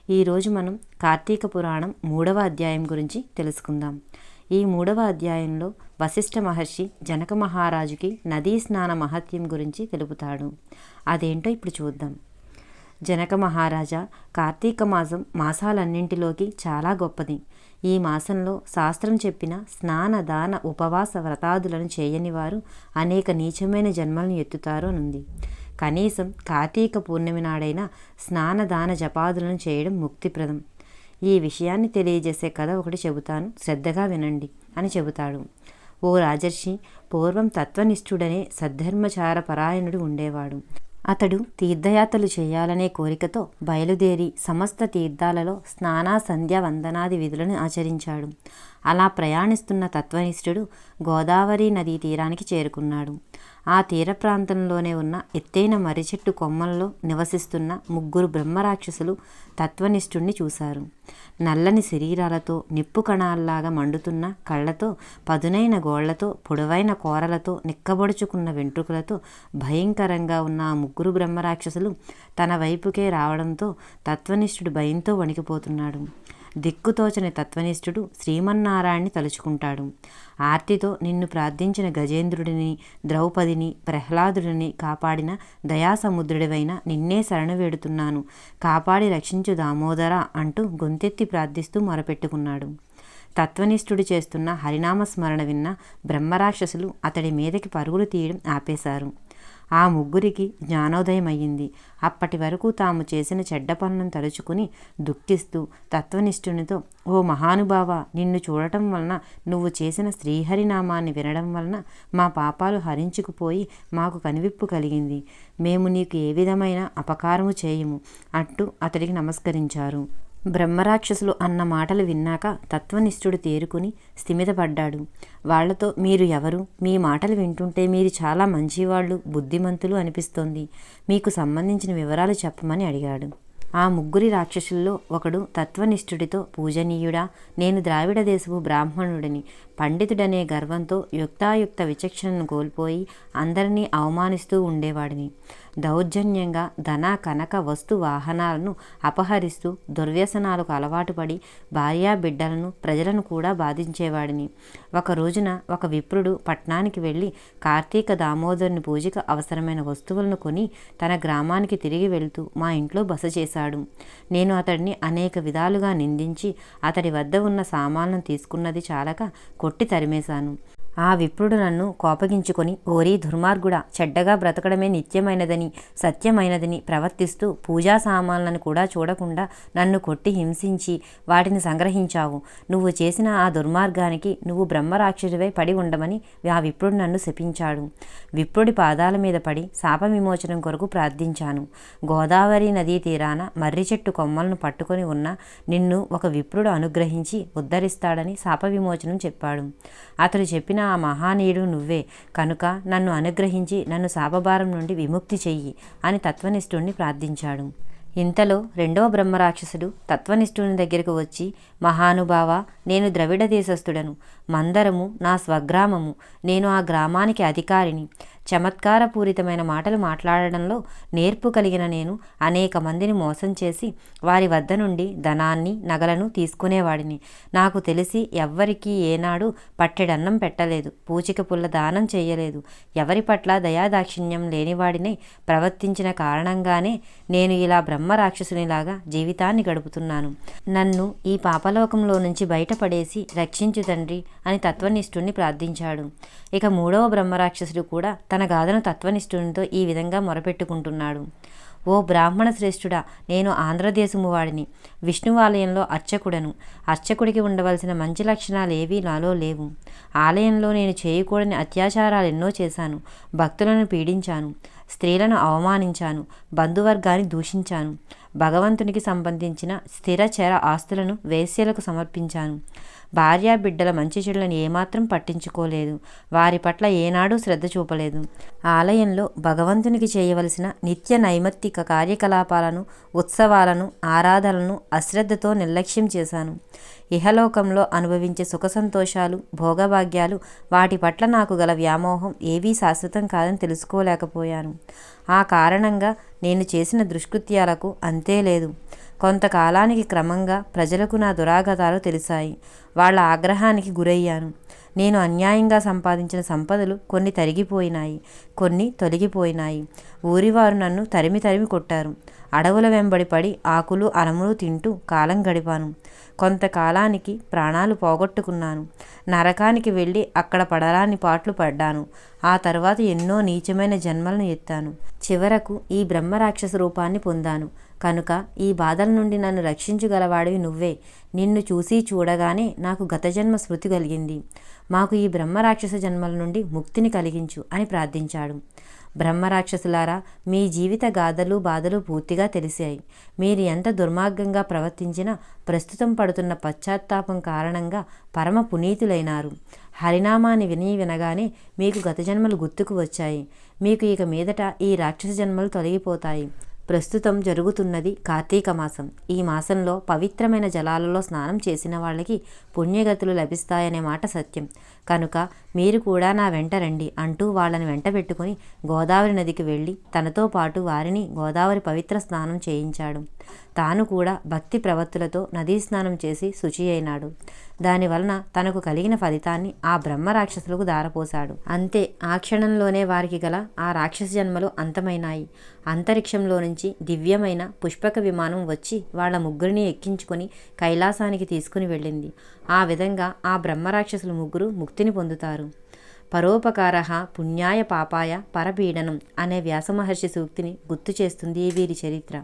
ఈరోజు మనం కార్తీక పురాణం 3వ అధ్యాయం గురించి తెలుసుకుందాం. ఈ 3వ అధ్యాయంలో వశిష్ఠ మహర్షి జనక మహారాజుకి నదీ స్నాన మహత్యం గురించి తెలుపుతాడు. అదేంటో ఇప్పుడు చూద్దాం. జనక మహారాజా, కార్తీక మాసం మాసాలన్నింటిలోకి చాలా గొప్పది. ఈ మాసంలో శాస్త్రం చెప్పిన స్నాన దాన ఉపవాస వ్రతాదులను చేయని వారు అనేక నీచమైన జన్మలను ఎత్తుతారు అనుంది. కనీసం కార్తీక పూర్ణిమ నాడైనా స్నానదాన జపాదులను చేయడం ముక్తిప్రదం. ఈ విషయాన్ని తెలియజేసే కథ ఒకటి చెబుతాను, శ్రద్ధగా వినండి అని చెబుతాడు. ఓ రాజర్షి, పూర్వం తత్వనిష్ఠుడనే సద్ధర్మచార పరాయణుడు ఉండేవాడు. అతడు తీర్థయాత్రలు చేయాలనే కోరికతో బయలుదేరి సమస్త తీర్థాలలో స్నాన సంధ్య వందనాది విధులను ఆచరించాడు. అలా ప్రయాణిస్తున్న తత్వనిష్ఠుడు గోదావరి నదీ తీరానికి చేరుకున్నాడు. ఆ తీర ప్రాంతంలోనే ఉన్న ఎత్తైన మర్రిచెట్టు కొమ్మల్లో నివసిస్తున్న 3 బ్రహ్మరాక్షసులు తత్వనిష్ఠుణ్ణి చూశారు. నల్లని శరీరాలతో, నిప్పు కణాల్లాగా మండుతున్న కళ్ళతో, పదునైన గోళ్లతో, పొడవైన కోరలతో, నిక్కబొడుచుకున్న వెంట్రుకలతో భయంకరంగా ఉన్న ఆ 3 బ్రహ్మరాక్షసులు తన వైపుకే రావడంతో తత్వనిష్ఠుడు భయంతో వణికిపోతున్నాడు. దిక్కుతోచని తత్వనిష్ఠుడు శ్రీమన్నారాయణ్ణి తలుచుకుంటాడు. ఆర్తితో నిన్ను ప్రార్థించిన గజేంద్రుడిని, ద్రౌపదిని, ప్రహ్లాదుడిని కాపాడిన దయాసముద్రుడివైన నిన్నే శరణు వేడుతున్నాను, కాపాడి రక్షించు దామోదర అంటూ గొంతెత్తి ప్రార్థిస్తూ మొరపెట్టుకున్నాడు. తత్వనిష్ఠుడు చేస్తున్న హరినామస్మరణ విన్న బ్రహ్మరాక్షసులు అతడి మీదకి పరుగులు తీయడం ఆపేశారు. ఆ 3కి జ్ఞానోదయం అయ్యింది. అప్పటి వరకు తాము చేసిన చెడ్డ పనులను తలుచుకుని దుఃఖిస్తూ తత్వనిష్ఠునితో, ఓ మహానుభావ, నిన్ను చూడటం వలన, నువ్వు చేసిన శ్రీహరినామాన్ని వినడం వలన మా పాపాలు హరించుకుపోయి మాకు కనివిప్పు కలిగింది. మేము నీకు ఏ విధమైన అపకారము చేయము అంటూ అతడికి నమస్కరించారు. బ్రహ్మరాక్షసులు అన్న మాటలు విన్నాక తత్వనిష్ఠుడు తేరుకుని స్థిమితపడ్డాడు. వాళ్లతో, మీరు ఎవరు? మీ మాటలు వింటుంటే మీరు చాలా మంచివాళ్ళు, బుద్ధిమంతులు అనిపిస్తోంది. మీకు సంబంధించిన వివరాలు చెప్పమని అడిగాడు. ఆ 3 రాక్షసుల్లో ఒకడు తత్వనిష్ఠుడితో, పూజనీయుడా, నేను ద్రావిడ దేశపు బ్రాహ్మణుడిని. పండితుడనే గర్వంతో యుక్తాయుక్త విచక్షణను కోల్పోయి అందరినీ అవమానిస్తూ ఉండేవాడిని. దౌర్జన్యంగా ధన కనక వస్తు వాహనాలను అపహరిస్తూ దుర్వ్యసనాలకు అలవాటు పడి భార్యా బిడ్డలను, ప్రజలను కూడా బాధించేవాడిని. ఒక రోజున ఒక విప్రుడు పట్నానికి వెళ్ళి కార్తీక దామోదరుని పూజకు అవసరమైన వస్తువులను కొని తన గ్రామానికి తిరిగి వెళ్తూ మా ఇంట్లో బస చేశాడు. నేను అతడిని అనేక విధాలుగా నిందించి అతడి వద్ద ఉన్న సామాన్లను తీసుకున్నది చాలక కొట్టి తరిమేశాను. ఆ విప్రుడు నన్ను కోపగించుకొని, ఓరి దుర్మార్గుడా, చెడ్డగా బ్రతకడమే నిత్యమైనదని, సత్యమైనదని ప్రవర్తిస్తూ పూజా సామాన్లను కూడా చూడకుండా నన్ను కొట్టి హింసించి వాటిని సంగ్రహించావు. నువ్వు చేసిన ఆ దుర్మార్గానికి నువ్వు బ్రహ్మరాక్షసుడివై పడి ఉండమని ఆ విప్రుడు నన్ను శపించాడు. విప్రుడి పాదాల మీద పడి శాప విమోచనం కొరకు ప్రార్థించాను. గోదావరి నదీ తీరాన మర్రి చెట్టు కొమ్మలను పట్టుకొని ఉన్న నిన్ను ఒక విప్రుడు అనుగ్రహించి ఉద్ధరిస్తాడని శాప విమోచనం చెప్పాడు. అతడు చెప్పిన ఆ మహానీయుడు నువ్వే కనుక నన్ను అనుగ్రహించి నన్ను శాపభారం నుండి విముక్తి చెయ్యి అని తత్వనిష్ఠుణ్ణి ప్రార్థించాడు. ఇంతలో 2వ బ్రహ్మరాక్షసుడు తత్వనిష్ఠుని దగ్గరకు వచ్చి, మహానుభావ, నేను ద్రవిడ దేశస్థుడను. మందరము నా స్వగ్రామము. నేను ఆ గ్రామానికి అధికారిని. చమత్కారపూరితమైన మాటలు మాట్లాడడంలో నేర్పు కలిగిన నేను అనేక మందిని మోసం చేసి వారి వద్ద నుండి ధనాన్ని, నగలను తీసుకునేవాడిని. నాకు తెలిసి ఎవ్వరికీ ఏనాడు పట్టెడన్నం పెట్టలేదు, పూచిక పుల్ల దానం చేయలేదు. ఎవరి పట్ల దయాదాక్షిణ్యం లేనివాడినై ప్రవర్తించిన కారణంగానే నేను ఇలా బ్రహ్మరాక్షసునిలాగా జీవితాన్ని గడుపుతున్నాను. నన్ను ఈ పాపలోకంలో నుంచి బయటపడేసి రక్షించు తండ్రి అని తత్వనిష్ఠుణ్ణి ప్రార్థించాడు. ఇక 3వ బ్రహ్మరాక్షసుడు కూడా తన గాథను తత్వనిష్ఠునితో ఈ విధంగా మొరపెట్టుకుంటున్నాడు. ఓ బ్రాహ్మణ శ్రేష్ఠుడా, నేను ఆంధ్రదేశము వాడిని. విష్ణువాలయంలో అర్చకుడను. అర్చకుడికి ఉండవలసిన మంచి లక్షణాలు ఏవీ నాలో లేవు. ఆలయంలో నేను చేయకూడని అత్యాచారాలు ఎన్నో చేశాను. భక్తులను పీడించాను, స్త్రీలను అవమానించాను, బంధువర్గాన్ని దూషించాను. భగవంతునికి సంబంధించిన స్థిర చర ఆస్తులను వేశ్యలకు సమర్పించాను. భార్యా బిడ్డల మంచి చెడులను ఏమాత్రం పట్టించుకోలేదు. వారి పట్ల ఏనాడూ శ్రద్ధ చూపలేదు. ఆలయంలో భగవంతునికి చేయవలసిన నిత్య నైమిత్తిక కార్యకలాపాలను, ఉత్సవాలను, ఆరాధనలను అశ్రద్ధతో నిర్లక్ష్యం చేశాను. ఇహలోకంలో అనుభవించే సుఖ సంతోషాలు, భోగభాగ్యాలు, వాటి పట్ల నాకు గల వ్యామోహం ఏవీ శాశ్వతం కాదని తెలుసుకోలేకపోయాను. ఆ కారణంగా నేను చేసిన దుష్కృత్యాలకు అంతే లేదు. కొంతకాలానికి క్రమంగా ప్రజలకు నా దురాగతాలు తెలిసాయి. వాళ్ళ ఆగ్రహానికి గురయ్యాను. నేను అన్యాయంగా సంపాదించిన సంపదలు కొన్ని తరిగిపోయినాయి, కొన్ని తొలగిపోయినాయి. ఊరివారు నన్ను తరిమి తరిమి కొట్టారు. అడవుల వెంబడి పడి ఆకులు అలములు తింటూ కాలం గడిపాను. కొంతకాలానికి ప్రాణాలు పోగొట్టుకున్నాను. నరకానికి వెళ్ళి అక్కడ పడరాని పాట్లు పడ్డాను. ఆ తర్వాత ఎన్నో నీచమైన జన్మలను ఎత్తాను. చివరకు ఈ బ్రహ్మరాక్షస రూపాన్ని పొందాను. కనుక ఈ బాధల నుండి నన్ను రక్షించగలవాడివి నువ్వే. నిన్ను చూసి చూడగానే నాకు గత జన్మ స్మృతి కలిగింది. మాకు ఈ బ్రహ్మరాక్షస జన్మల నుండి ముక్తిని కలిగించు అని ప్రార్థించాడు. బ్రహ్మరాక్షసులారా, మీ జీవిత గాథలు బాధలు పూర్తిగా తెలిసాయి. మీరు ఎంత దుర్మార్గంగా ప్రవర్తించినా ప్రస్తుతం పడుతున్న పశ్చాత్తాపం కారణంగా పరమ పునీతులైనారు. హరినామాన్ని వినగానే మీకు గత జన్మలు గుర్తుకు వచ్చాయి. మీకు ఇక మీదట ఈ రాక్షస జన్మలు తొలగిపోతాయి. ప్రస్తుతం జరుగుతున్నది కార్తీక మాసం. ఈ మాసంలో పవిత్రమైన జలాలలో స్నానం చేసిన వాళ్ళకి పుణ్యగతులు లభిస్తాయనే మాట సత్యం. కనుక మీరు కూడా నా వెంట రండి అంటూ వాళ్ళని వెంట పెట్టుకుని గోదావరి నదికి వెళ్ళి తనతో పాటు వారిని గోదావరి పవిత్ర స్నానం చేయించాడు. తాను కూడా భక్తి ప్రవత్తులతో నదీ స్నానం చేసి శుచి అయినాడు. దానివలన తనకు కలిగిన ఫలితాన్ని ఆ బ్రహ్మ రాక్షసులకు దారపోశాడు. అంతే, ఆ క్షణంలోనే వారికి గల ఆ రాక్షస జన్మలు అంతమైనాయి. అంతరిక్షంలో నుంచి దివ్యమైన పుష్పక విమానం వచ్చి వాళ్ళ ముగ్గురిని ఎక్కించుకొని కైలాసానికి తీసుకుని వెళ్ళింది. ఆ విధంగా ఆ బ్రహ్మరాక్షసులు ముగ్గురు ముక్తిని పొందుతారు. పరోపకారః పుణ్యాయ పాపాయ పరపీడనం అనే వ్యాసమహర్షి సూక్తిని గుర్తు చేస్తుంది వీరి చరిత్ర.